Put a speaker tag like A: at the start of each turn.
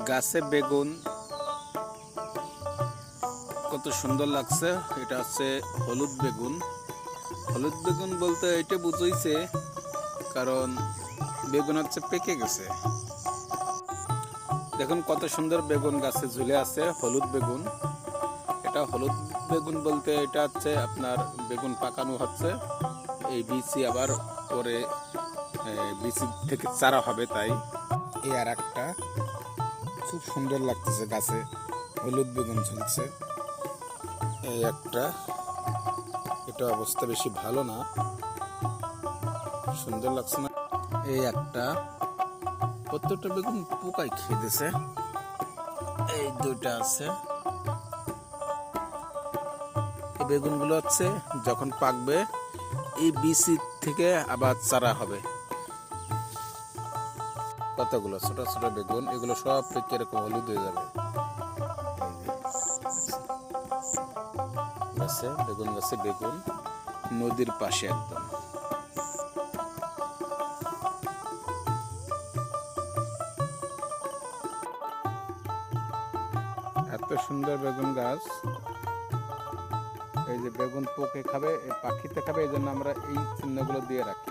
A: গাছে বেগুন কত সুন্দর লাগছে। এটা হচ্ছে হলুদ বেগুন। হলুদ বেগুন বলতে এটা বুঝাইছে কারণ বেগুন হচ্ছে পেকে গেছে। দেখুন কত সুন্দর বেগুন গাছে ঝুলে আছে, হলুদ বেগুন। এটা হলুদ বেগুন বলতে এটা হচ্ছে আপনার বেগুন পাকানো হচ্ছে, এই বিচি আবার পরে বিচি থেকে চারা হবে। তাই এই আর একটা খুব সুন্দর লাগতেছে, গাছে হলুদ বেগুন ঝুলছে। এই একটা, এটা অবস্থা বেশি ভালো না, সুন্দর লাগছে না। এই একটা, প্রত্যেকটা বেগুন পোকায় খেয়ে দিছে। এই দুইটা আছে। এই বেগুনগুলো হচ্ছে যখন পাকবে এই বিচি থেকে আবার চারা হবে। কতগুলো ছোট ছোট বেগুন, এগুলো সব পেকে এরকম হলুদ হয়ে যাবে। গাছে বেগুন, গাছে বেগুন, নদীর পাশে একদম। এত সুন্দর বেগুন গাছ। এই যে বেগুন পোকে খাবে, পাখিতে খাবে, এই জন্য আমরা এই চিহ্নগুলো দিয়ে রাখি।